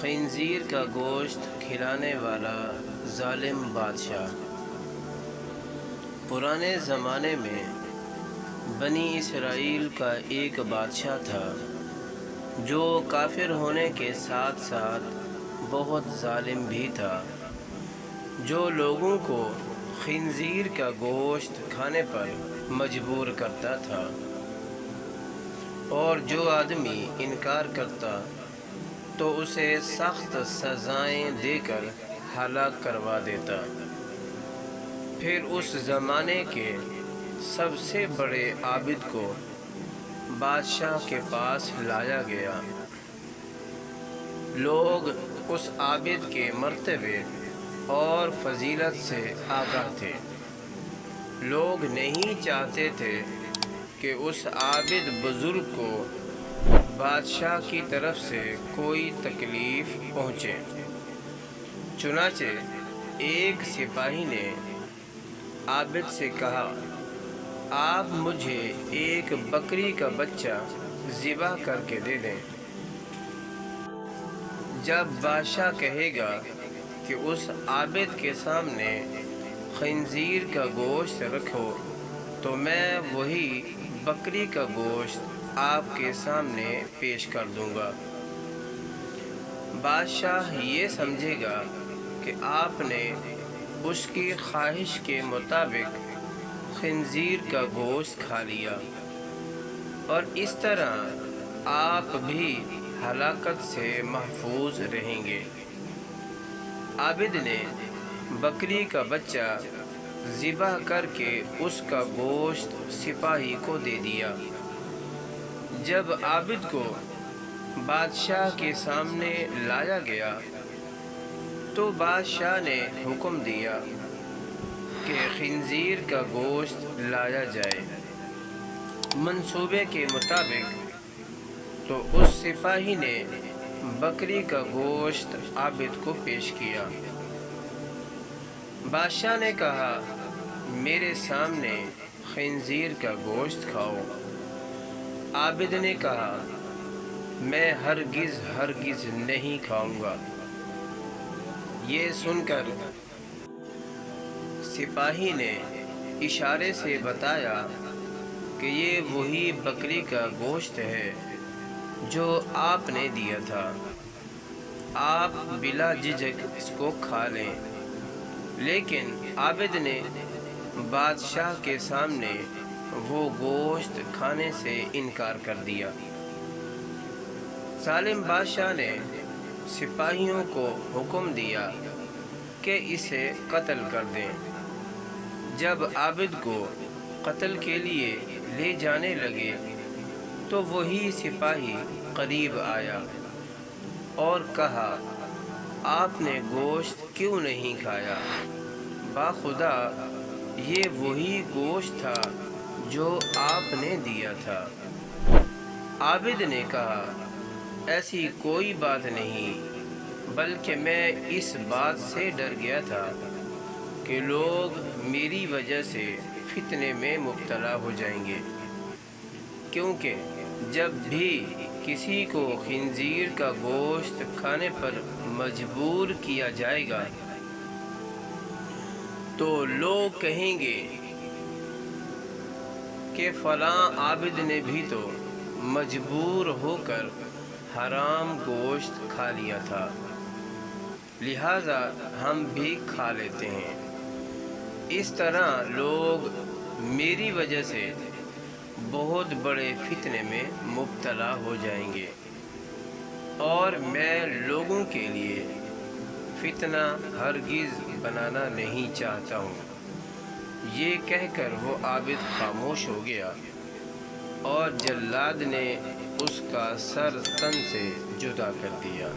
خنزیر کا گوشت کھلانے والا ظالم بادشاہ۔ پرانے زمانے میں بنی اسرائیل کا ایک بادشاہ تھا جو کافر ہونے کے ساتھ ساتھ بہت ظالم بھی تھا، جو لوگوں کو خنزیر کا گوشت کھانے پر مجبور کرتا تھا، اور جو آدمی انکار کرتا تو اسے سخت سزائیں دے کر ہلاک کروا دیتا۔ پھر اس زمانے کے سب سے بڑے عابد کو بادشاہ کے پاس لایا گیا۔ لوگ اس عابد کے مرتبے اور فضیلت سے آگاہ تھے۔ لوگ نہیں چاہتے تھے کہ اس عابد بزرگ کو بادشاہ کی طرف سے کوئی تکلیف پہنچے۔ چنانچہ ایک سپاہی نے عابد سے کہا، آپ مجھے ایک بکری کا بچہ ذبح کر کے دے دیں۔ جب بادشاہ کہے گا کہ اس عابد کے سامنے خنزیر کا گوشت رکھو تو میں وہی بکری کا گوشت آپ کے سامنے پیش کر دوں گا۔ بادشاہ یہ سمجھے گا کہ آپ نے اس کی خواہش کے مطابق خنزیر کا گوشت کھا لیا، اور اس طرح آپ بھی ہلاکت سے محفوظ رہیں گے۔ عابد نے بکری کا بچہ ذبح کر کے اس کا گوشت سپاہی کو دے دیا۔ جب عابد کو بادشاہ کے سامنے لایا گیا تو بادشاہ نے حکم دیا کہ خنزیر کا گوشت لایا جائے۔ منصوبے کے مطابق تو اس سپاہی نے بکری کا گوشت عابد کو پیش کیا۔ بادشاہ نے کہا، میرے سامنے خنزیر کا گوشت کھاؤ۔ عابد نے کہا، میں ہرگز نہیں کھاؤں گا۔ یہ سن کر سپاہی نے اشارے سے بتایا کہ یہ وہی بکری کا گوشت ہے جو آپ نے دیا تھا، آپ بلا جھجک اس کو کھا لیں۔ لیکن عابد نے بادشاہ کے سامنے وہ گوشت کھانے سے انکار کر دیا۔ ظالم بادشاہ نے سپاہیوں کو حکم دیا کہ اسے قتل کر دیں۔ جب عابد کو قتل کے لیے لے جانے لگے تو وہی سپاہی قریب آیا اور کہا، آپ نے گوشت کیوں نہیں کھایا؟ باخدا یہ وہی گوشت تھا جو آپ نے دیا تھا۔ عابد نے کہا، ایسی کوئی بات نہیں، بلکہ میں اس بات سے ڈر گیا تھا کہ لوگ میری وجہ سے فتنے میں مبتلا ہو جائیں گے، کیونکہ جب بھی کسی کو خنزیر کا گوشت کھانے پر مجبور کیا جائے گا تو لوگ کہیں گے کہ فلاں عابد نے بھی تو مجبور ہو کر حرام گوشت کھا لیا تھا، لہذا ہم بھی کھا لیتے ہیں۔ اس طرح لوگ میری وجہ سے بہت بڑے فتنے میں مبتلا ہو جائیں گے، اور میں لوگوں کے لیے فتنہ ہرگز بنانا نہیں چاہتا ہوں۔ یہ کہہ کر وہ عابد خاموش ہو گیا، اور جلاد نے اس کا سر تن سے جدا کر دیا۔